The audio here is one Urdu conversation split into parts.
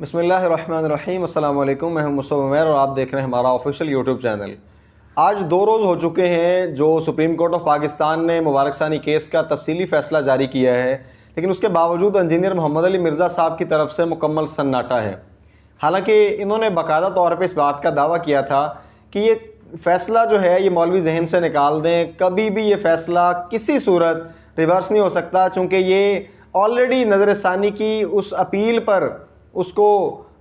بسم اللہ الرحمن الرحیم۔ السلام علیکم، میں ہوں مصطفیٰ عمیر اور آپ دیکھ رہے ہیں ہمارا آفیشیل یوٹیوب چینل۔ آج 2 روز ہو چکے ہیں جو سپریم کورٹ آف پاکستان نے مبارک ثانی کیس کا تفصیلی فیصلہ جاری کیا ہے، لیکن اس کے باوجود انجینئر محمد علی مرزا صاحب کی طرف سے مکمل سناٹا ہے۔ حالانکہ انہوں نے باقاعدہ طور پہ اس بات کا دعویٰ کیا تھا کہ یہ فیصلہ جو ہے یہ مولوی ذہن سے نکال دیں، کبھی بھی یہ فیصلہ کسی صورت ریورس نہیں ہو سکتا، چونکہ یہ آلریڈی نظر ثانی کی اس اپیل پر اس کو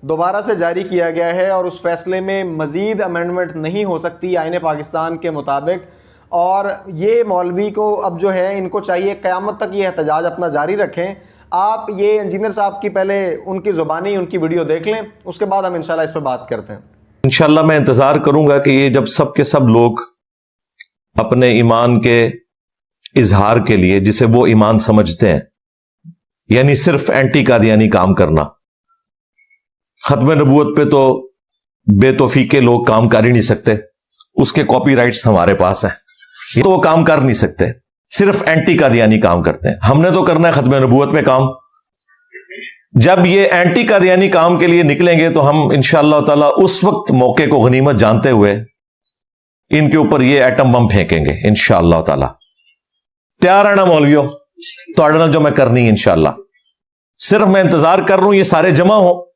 دوبارہ سے جاری کیا گیا ہے اور اس فیصلے میں مزید امینڈمنٹ نہیں ہو سکتی آئین پاکستان کے مطابق۔ اور یہ مولوی کو اب جو ہے ان کو چاہیے قیامت تک یہ احتجاج اپنا جاری رکھیں۔ آپ یہ انجینئر صاحب کی پہلے ان کی زبانی ان کی ویڈیو دیکھ لیں، اس کے بعد ہم انشاءاللہ اس پہ بات کرتے ہیں۔ انشاءاللہ میں انتظار کروں گا کہ یہ جب سب کے سب لوگ اپنے ایمان کے اظہار کے لیے، جسے وہ ایمان سمجھتے ہیں، یعنی صرف اینٹی قادیانی کام کرنا، ختم نبوت پہ تو بے توفیقے لوگ کام کر ہی نہیں سکتے، اس کے کاپی رائٹس ہمارے پاس ہیں، یہ تو وہ کام کر نہیں سکتے، صرف اینٹی قادیانی کام کرتے ہیں۔ ہم نے تو کرنا ہے ختم نبوت میں کام۔ جب یہ اینٹی قادیانی کام کے لیے نکلیں گے تو ہم انشاءاللہ تعالی اس وقت موقع کو غنیمت جانتے ہوئے ان کے اوپر یہ ایٹم بم پھینکیں گے انشاءاللہ تعالی۔ تیار ہے نا مولویوں؟ تو اڑنا جو میں کرنی ہے انشاءاللہ۔ صرف میں انتظار کر رہا ہوں یہ سارے جمع ہوں،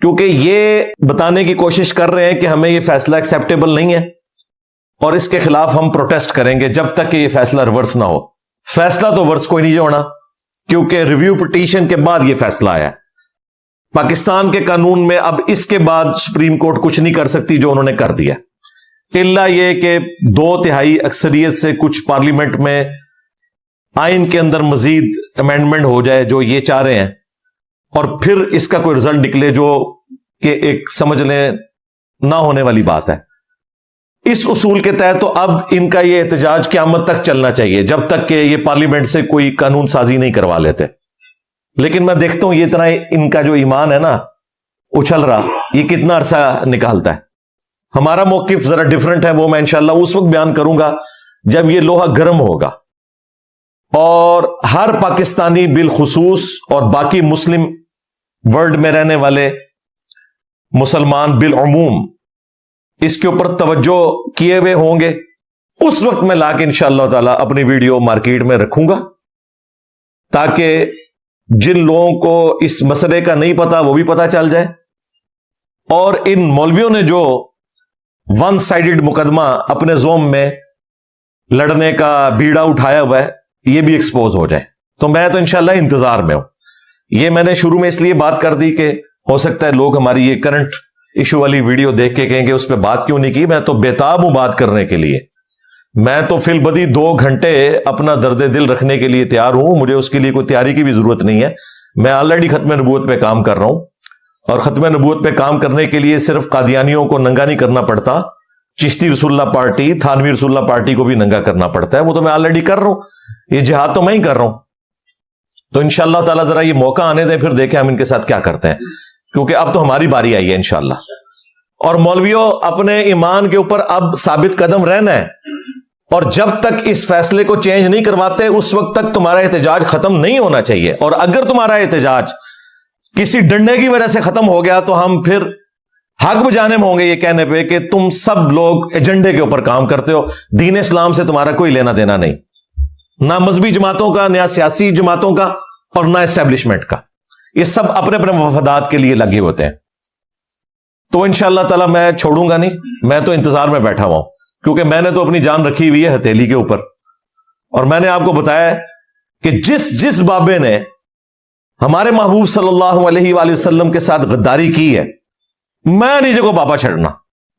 کیونکہ یہ بتانے کی کوشش کر رہے ہیں کہ ہمیں یہ فیصلہ ایکسیپٹیبل نہیں ہے اور اس کے خلاف ہم پروٹیسٹ کریں گے جب تک کہ یہ فیصلہ ریورس نہ ہو۔ فیصلہ تو ورس کوئی نہیں ہونا، کیونکہ ریویو پٹیشن کے بعد یہ فیصلہ آیا ہے۔ پاکستان کے قانون میں اب اس کے بعد سپریم کورٹ کچھ نہیں کر سکتی جو انہوں نے کر دیا، الا یہ کہ 2/3 اکثریت سے کچھ پارلیمنٹ میں آئین کے اندر مزید امینڈمنٹ ہو جائے جو یہ چاہ رہے ہیں، اور پھر اس کا کوئی رزلٹ نکلے جو کہ ایک سمجھ لیں نہ ہونے والی بات ہے۔ اس اصول کے تحت تو اب ان کا یہ احتجاج قیامت تک چلنا چاہیے، جب تک کہ یہ پارلیمنٹ سے کوئی قانون سازی نہیں کروا لیتے۔ لیکن میں دیکھتا ہوں یہ اتنا ان کا جو ایمان ہے نا اچھل رہا، یہ کتنا عرصہ نکالتا ہے۔ ہمارا موقف ذرا ڈیفرنٹ ہے، وہ میں انشاءاللہ اس وقت بیان کروں گا جب یہ لوہا گرم ہوگا اور ہر پاکستانی بالخصوص اور باقی مسلم ورلڈ میں رہنے والے مسلمان بالعموم اس کے اوپر توجہ کیے ہوئے ہوں گے۔ اس وقت میں لا کے انشاءاللہ تعالی اپنی ویڈیو مارکیٹ میں رکھوں گا، تاکہ جن لوگوں کو اس مسئلے کا نہیں پتا وہ بھی پتا چل جائے، اور ان مولویوں نے جو ون سائیڈڈ مقدمہ اپنے زوم میں لڑنے کا بیڑا اٹھایا ہوا ہے یہ بھی ایکسپوز ہو جائے۔ تو میں تو انشاءاللہ انتظار میں ہوں۔ یہ میں نے شروع میں اس لیے بات کر دی کہ ہو سکتا ہے لوگ ہماری یہ کرنٹ ایشو والی ویڈیو دیکھ کے کہیں گے اس پہ بات کیوں نہیں کی۔ میں تو بےتاب ہوں بات کرنے کے لیے، میں تو فی البدی 2 گھنٹے اپنا درد دل رکھنے کے لیے تیار ہوں، مجھے اس کے لیے کوئی تیاری کی بھی ضرورت نہیں ہے۔ میں آلریڈی ختم نبوت پہ کام کر رہا ہوں، اور ختم نبوت پہ کام کرنے کے لیے صرف قادیانیوں کو ننگا نہیں کرنا پڑتا، چشتی رسول اللہ پارٹی، تھانوی رسول اللہ پارٹی کو بھی ننگا کرنا پڑتا ہے، وہ تو میں آلریڈی کر رہا ہوں، یہ جہاد تو میں ہی کر رہا ہوں۔ تو انشاءاللہ تعالیٰ ذرا یہ موقع آنے دیں، پھر دیکھیں ہم ان کے ساتھ کیا کرتے ہیں، کیونکہ اب تو ہماری باری آئی ہے انشاءاللہ۔ اور مولویوں اپنے ایمان کے اوپر اب ثابت قدم رہنا ہے، اور جب تک اس فیصلے کو چینج نہیں کرواتے اس وقت تک تمہارا احتجاج ختم نہیں ہونا چاہیے۔ اور اگر تمہارا احتجاج کسی ڈنڈے کی وجہ سے ختم ہو گیا تو ہم پھر حق بجانے میں ہوں گے یہ کہنے پہ کہ تم سب لوگ ایجنڈے کے اوپر کام کرتے ہو، دین اسلام سے تمہارا کوئی لینا دینا نہیں، نہ مذہبی جماعتوں کا، نہ سیاسی جماعتوں کا، اور نہ اسٹیبلشمنٹ کا۔ یہ سب اپنے اپنے مفادات کے لیے لگے ہوتے ہیں۔ تو انشاءاللہ تعالی میں چھوڑوں گا نہیں، میں تو انتظار میں بیٹھا ہوا ہوں، کیونکہ میں نے تو اپنی جان رکھی ہوئی ہے ہتھیلی کے اوپر، اور میں نے آپ کو بتایا کہ جس بابے نے ہمارے محبوب صلی اللہ علیہ وآلہ وسلم کے ساتھ غداری کی ہے، میں نیچے کو بابا چھڑنا،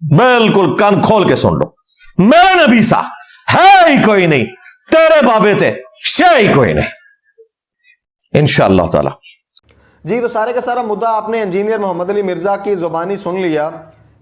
بالکل کان کھول کے سن لو، میرا نبی سا ہے ہی کوئی نہیں، تیرے بابے تھے شے ہی کوئی نہیں انشاءاللہ تعالی۔ جی تو سارے کا سارا مدعا آپ نے انجینئر محمد علی مرزا کی زبانی سن لیا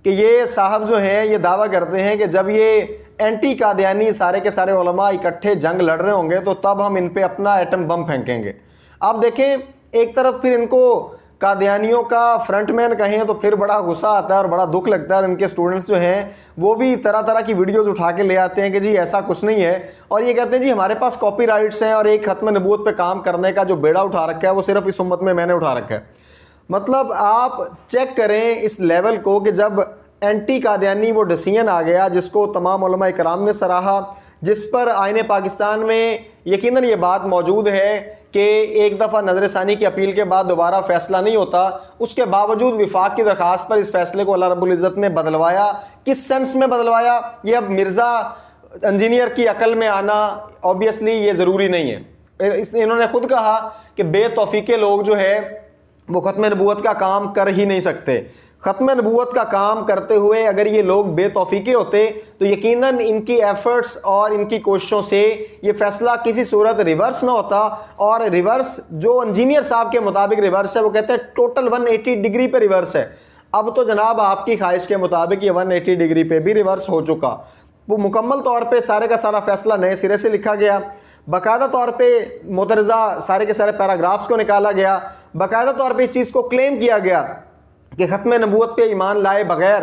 کہ یہ صاحب جو ہیں یہ دعویٰ کرتے ہیں کہ جب یہ اینٹی قادیانی سارے کے سارے علماء اکٹھے جنگ لڑ رہے ہوں گے تو تب ہم ان پہ اپنا ایٹم بم پھینکیں گے۔ آپ دیکھیں ایک طرف پھر ان کو قادیانیوں کا فرنٹ مین کہیں تو پھر بڑا غصہ آتا ہے اور بڑا دکھ لگتا ہے، ان کے سٹوڈنٹس جو ہیں وہ بھی طرح طرح کی ویڈیوز اٹھا کے لے آتے ہیں کہ جی ایسا کچھ نہیں ہے، اور یہ کہتے ہیں جی ہمارے پاس کاپی رائٹس ہیں اور ایک ختم نبوت پہ کام کرنے کا جو بیڑا اٹھا رکھا ہے وہ صرف اس امت میں نے اٹھا رکھا ہے۔ مطلب آپ چیک کریں اس لیول کو کہ جب اینٹی قادیانی وہ ڈیسیژن آ گیا جس کو تمام علماء کرام نے سراہا، جس پر آئین پاکستان میں یقیناً یہ بات موجود ہے کہ ایک دفعہ نظر ثانی کی اپیل کے بعد دوبارہ فیصلہ نہیں ہوتا، اس کے باوجود وفاق کی درخواست پر اس فیصلے کو اللہ رب العزت نے بدلوایا۔ کس سینس میں بدلوایا؟ یہ اب مرزا انجینئر کی عقل میں آنا اوبیسلی یہ ضروری نہیں ہے۔ انہوں نے خود کہا کہ بے توفیقے لوگ جو ہے وہ ختم نبوت کا کام کر ہی نہیں سکتے۔ ختم نبوت کا کام کرتے ہوئے اگر یہ لوگ بے توفیقے ہوتے تو یقیناً ان کی ایفرٹس اور ان کی کوششوں سے یہ فیصلہ کسی صورت ریورس نہ ہوتا، اور ریورس جو انجینئر صاحب کے مطابق ریورس ہے وہ کہتے ہیں ٹوٹل 180 ڈگری پہ ریورس ہے۔ اب تو جناب آپ کی خواہش کے مطابق یہ 180 ڈگری پہ بھی ریورس ہو چکا، وہ مکمل طور پہ سارے کا سارا فیصلہ نئے سرے سے لکھا گیا، باقاعدہ طور پہ مترجہ سارے کے سارے پیراگرافز کو نکالا گیا، باقاعدہ طور پہ اس چیز کو کلیم کیا گیا کہ ختم نبوت پہ ایمان لائے بغیر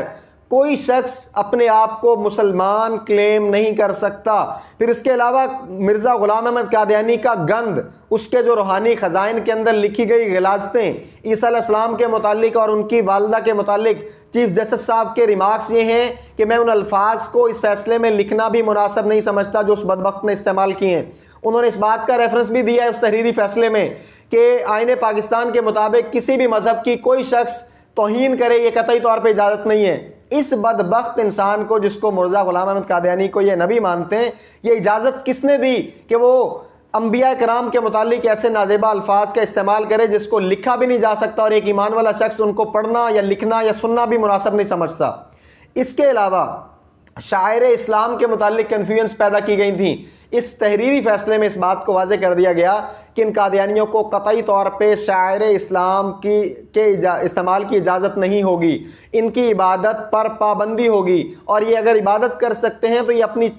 کوئی شخص اپنے آپ کو مسلمان کلیم نہیں کر سکتا۔ پھر اس کے علاوہ مرزا غلام احمد قادیانی کا گند، اس کے جو روحانی خزائن کے اندر لکھی گئی غلاظتیں عیسیٰ علیہ السلام کے متعلق اور ان کی والدہ کے متعلق، چیف جسٹس صاحب کے ریمارکس یہ ہیں کہ میں ان الفاظ کو اس فیصلے میں لکھنا بھی مناسب نہیں سمجھتا جو اس بدبخت نے استعمال کیے ہیں۔ انہوں نے اس بات کا ریفرنس بھی دیا ہے اس تحریری فیصلے میں کہ آئین پاکستان کے مطابق کسی بھی مذہب کی کوئی شخص توہین کرے یہ قطعی طور پہ اجازت نہیں ہے۔ اس بدبخت انسان کو جس کو مرزا غلام احمد قادیانی کو یہ نبی مانتے ہیں، یہ اجازت کس نے دی کہ وہ انبیاء کرام کے متعلق ایسے نازیبا الفاظ کا استعمال کرے جس کو لکھا بھی نہیں جا سکتا اور ایک ایمان والا شخص ان کو پڑھنا یا لکھنا یا سننا بھی مناسب نہیں سمجھتا۔ اس کے علاوہ شاعر اسلام کے متعلق کنفیوژنس پیدا کی گئی تھیں۔ اس تحریری فیصلے میں اس بات کو واضح کر دیا گیا کہ ان قادیانیوں کو قطعی طور پہ شاعر اسلام کے استعمال کی اجازت نہیں ہوگی، ان کی عبادت پر پابندی ہوگی، اور یہ اگر عبادت کر سکتے ہیں تو یہ اپنی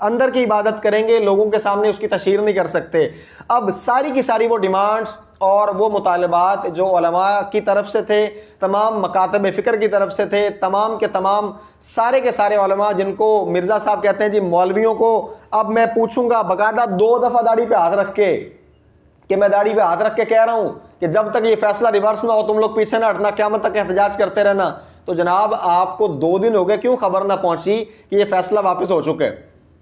اندر کی عبادت کریں گے، لوگوں کے سامنے اس کی تشہیر نہیں کر سکتے۔ اب ساری کی ساری وہ ڈیمانڈز اور وہ مطالبات جو علماء کی طرف سے تھے، تمام مکاتب فکر کی طرف سے تھے، تمام کے تمام سارے کے سارے علماء جن کو مرزا صاحب کہتے ہیں جی مولویوں کو اب میں پوچھوں گا باقاعدہ 2 دفعہ داڑھی پہ ہاتھ رکھ کے کہ میں داڑھی پہ ہاتھ رکھ کے کہہ رہا ہوں کہ جب تک یہ فیصلہ ریورس نہ ہو تم لوگ پیچھے نہ ہٹنا، قیامت تک احتجاج کرتے رہنا۔ تو جناب آپ کو 2 دن ہو گئے، کیوں خبر نہ پہنچی کہ یہ فیصلہ واپس ہو چکے؟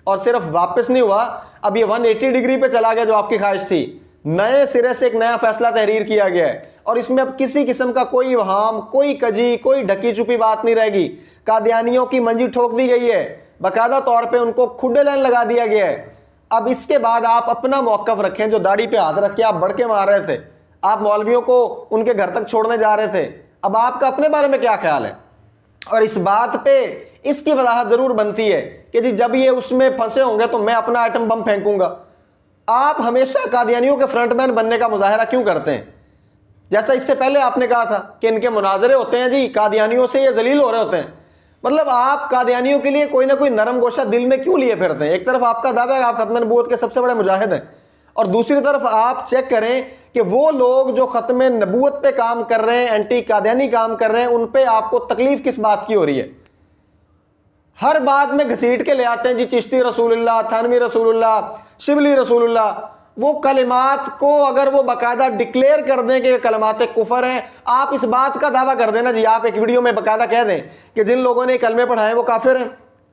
اور صرف واپس نہیں ہوا، اب یہ 180 ڈگری پہ چلا گیا جو آپ کی خواہش تھی، نئے سرے سے ایک نیا فیصلہ تحریر کیا گیا ہے، اور اس میں اب کسی قسم کا کوئی وہام، کوئی کجی، کوئی ڈھکی چھپی بات نہیں رہے گی۔ قادیانیوں کی منجی ٹھوک دی گئی ہے، باقاعدہ طور پہ ان کو کھڈے لائن لگا دیا گیا ہے۔ اب اس کے بعد آپ اپنا موقف رکھیں، جو داڑھی پہ ہاتھ رکھ کے آپ بڑھ کے مار رہے تھے، آپ مولویوں کو ان کے گھر تک چھوڑنے جا رہے تھے، اب آپ کا اپنے بارے میں کیا خیال ہے؟ اور اس بات پہ اس کی وضاحت ضرور بنتی ہے کہ جی جب یہ اس میں پھنسے ہوں گے تو میں اپنا ایٹم بم پھینکوں گا۔ آپ ہمیشہ قادیانیوں کے فرنٹ مین بننے کا مظاہرہ کیوں کرتے ہیں؟ جیسا اس سے پہلے آپ نے کہا تھا کہ ان کے مناظرے ہوتے ہیں جی قادیانیوں سے یہ ذلیل ہو رہے ہوتے ہیں، مطلب آپ قادیانیوں کے لیے کوئی نہ کوئی نرم گوشہ دل میں کیوں لیے پھرتے ہیں؟ ایک طرف آپ کا دعویٰ ہے کہ آپ ختم نبوت کے سب سے بڑے مجاہد ہیں، اور دوسری طرف آپ چیک کریں کہ وہ لوگ جو ختم نبوت پہ کام کر رہے ہیں، اینٹی قادیانی کام کر رہے ہیں، ان پہ آپ کو تکلیف کس بات کی ہو رہی ہے؟ ہر بات میں گھسیٹ کے لے آتے ہیں جی چشتی رسول اللہ، تھانوی رسول اللہ، شبلی رسول اللہ۔ وہ کلمات کو اگر وہ باقاعدہ ڈکلیئر کر دیں کہ کلمات کفر ہیں، آپ اس بات کا دعویٰ کر دیں نا جی، آپ ایک ویڈیو میں باقاعدہ کہہ دیں کہ جن لوگوں نے کلمے پڑھائے وہ کافر ہیں،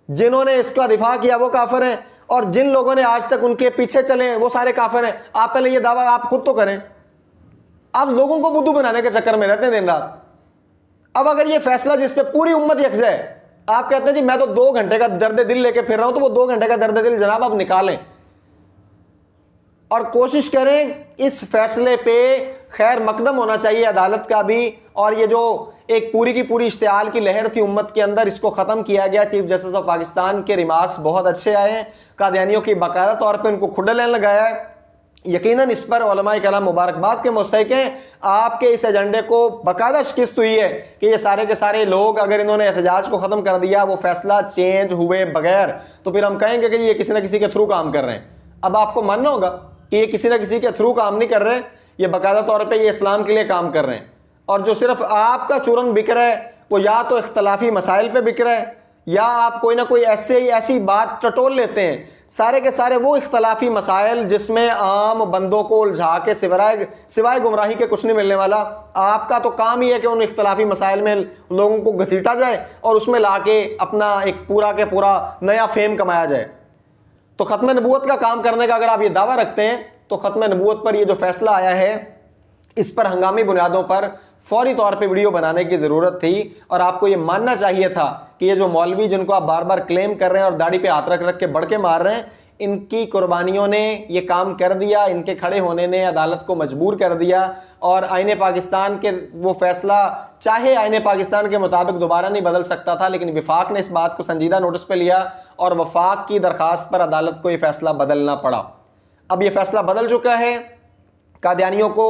جنہوں نے اس کا دفاع کیا وہ کافر ہیں، اور جن لوگوں نے آج تک ان کے پیچھے چلے وہ سارے کافر ہیں۔ آپ پہلے یہ دعویٰ آپ خود تو کریں، آپ لوگوں کو بدھو بنانے کے چکر میں رہتے ہیں دن رات۔ اب اگر یہ فیصلہ جس پہ پوری امت یکجا ہے، آپ کہتے ہیں جی میں تو 2 گھنٹے کا درد دل لے کے پھر رہا ہوں، تو وہ 2 گھنٹے کا درد دل جناب اب نکالیں اور کوشش کریں اس فیصلے پہ خیر مقدم ہونا چاہیے عدالت کا بھی، اور یہ جو ایک پوری کی پوری اشتعال کی لہر تھی امت کے اندر، اس کو ختم کیا گیا۔ چیف جسٹس آف پاکستان کے ریمارکس بہت اچھے آئے ہیں، قادیانیوں کی باقاعدہ طور پہ ان کو کھڈے لائن لگایا ہے۔ یقیناً اس پر علماء کرام مبارکباد کے مستحق ہیں، آپ کے اس ایجنڈے کو باقاعدہ شکست ہوئی ہے کہ یہ سارے کے سارے لوگ اگر انہوں نے احتجاج کو ختم کر دیا، وہ فیصلہ چینج ہوئے بغیر، تو پھر ہم کہیں گے کہ یہ کسی نہ کسی کے تھرو کام کر رہے ہیں۔ اب آپ کو ماننا ہوگا کہ یہ کسی نہ کسی کے تھرو کام نہیں کر رہے، یہ باقاعدہ طور پہ یہ اسلام کے لیے کام کر رہے ہیں، اور جو صرف آپ کا چورن بک رہا ہے وہ یا تو اختلافی مسائل پہ بک رہا ہے، یا آپ کوئی نہ کوئی ایسی بات ٹٹول لیتے ہیں، سارے کے سارے وہ اختلافی مسائل جس میں عام بندوں کو الجھا کے سوائے گمراہی کے کچھ نہیں ملنے والا، آپ کا تو کام ہی ہے کہ ان اختلافی مسائل میں لوگوں کو گھسیٹا جائے اور اس میں لا کے اپنا ایک پورا کے پورا نیا فیم کمایا جائے۔ تو ختم نبوت کا کام کرنے کا اگر آپ یہ دعویٰ رکھتے ہیں تو ختم نبوت پر یہ جو فیصلہ آیا ہے اس پر ہنگامی بنیادوں پر فوری طور پہ ویڈیو بنانے کی ضرورت تھی، اور آپ کو یہ ماننا چاہیے تھا کہ یہ جو مولوی جن کو آپ بار بار کلیم کر رہے ہیں اور داڑھی پہ ہاتھ رکھ کے بڑھ کے مار رہے ہیں، ان کی قربانیوں نے یہ کام کر دیا، ان کے کھڑے ہونے نے عدالت کو مجبور کر دیا، اور آئین پاکستان کے وہ فیصلہ چاہے آئین پاکستان کے مطابق دوبارہ نہیں بدل سکتا تھا، لیکن وفاق نے اس بات کو سنجیدہ نوٹس پہ لیا اور وفاق کی درخواست پر عدالت کو یہ فیصلہ بدلنا پڑا۔ اب یہ فیصلہ بدل چکا ہے، قادیانیوں کو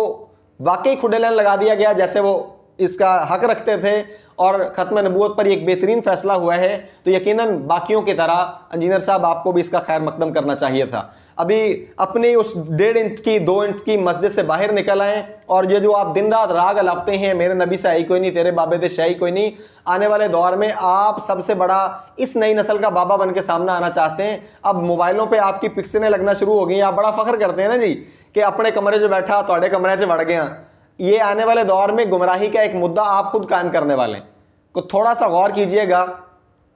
واقعی کھڈے لین لگا دیا گیا جیسے وہ اس کا حق رکھتے تھے، اور ختم نبوت پر ایک بہترین فیصلہ ہوا ہے، تو یقیناً باقیوں کی طرح انجینئر صاحب آپ کو بھی اس کا خیر مقدم کرنا چاہیے تھا۔ ابھی اپنی اس 1.5 انچ کی 2 انچ کی مسجد سے باہر نکل آئیں، اور یہ جو آپ دن رات راگ الاپتے ہیں میرے نبی سے آئی کوئی نہیں، تیرے بابے سے شاہی کوئی نہیں، آنے والے دور میں آپ سب سے بڑا اس نئی نسل کا بابا بن کے سامنے آنا چاہتے ہیں۔ اب موبائلوں پہ آپ کی پکچریں لگنا شروع ہو گئی ہیں، آپ بڑا فخر کرتے ہیں نا جی کہ اپنے کمرے سے بیٹھا تھوڑے کمرے سے بڑھ گیا۔ یہ آنے والے دور میں گمراہی کا ایک مدعا آپ خود قائم کرنے والے ہیں۔ کو تھوڑا سا غور کیجئے گا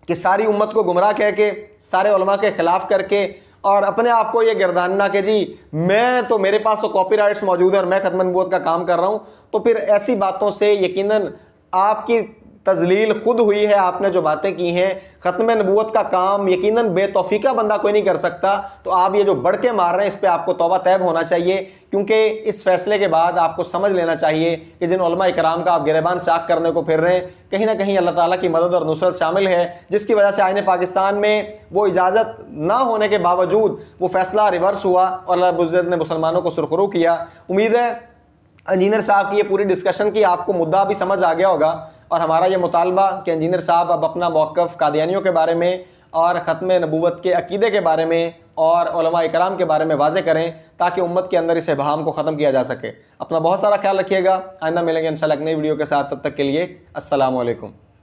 کہ ساری امت کو گمراہ کہہ کے، سارے علماء کے خلاف کر کے، اور اپنے آپ کو یہ گرداننا کہ جی میں تو میرے پاس تو کاپی رائٹس موجود ہیں اور میں ختم نبوت کا کام کر رہا ہوں، تو پھر ایسی باتوں سے یقیناً آپ کی تذلیل خود ہوئی ہے۔ آپ نے جو باتیں کی ہیں، ختم نبوت کا کام یقیناً بے توفیقہ بندہ کوئی نہیں کر سکتا، تو آپ یہ جو بڑھ کے مار رہے ہیں اس پہ آپ کو توبہ طیب ہونا چاہیے، کیونکہ اس فیصلے کے بعد آپ کو سمجھ لینا چاہیے کہ جن علماء کرام کا آپ گریبان چاک کرنے کو پھر رہے ہیں، کہیں نہ کہیں اللہ تعالیٰ کی مدد اور نصرت شامل ہے، جس کی وجہ سے آئین پاکستان میں وہ اجازت نہ ہونے کے باوجود وہ فیصلہ ریورس ہوا اور اللہ رب العزت نے مسلمانوں کو سرخرو کیا۔ امید ہے انجینئر صاحب کی یہ پوری ڈسکشن کی آپ کو مدعا بھی سمجھ آ گیا ہوگا، اور ہمارا یہ مطالبہ کہ انجینئر صاحب اب اپنا موقف قادیانیوں کے بارے میں اور ختم نبوت کے عقیدے کے بارے میں اور علماء اکرام کے بارے میں واضح کریں، تاکہ امت کے اندر اس ابہام کو ختم کیا جا سکے۔ اپنا بہت سارا خیال رکھیے گا، آئندہ ملیں گے انشاءاللہ ایک نئی ویڈیو کے ساتھ، تب تک کے لیے السلام علیکم۔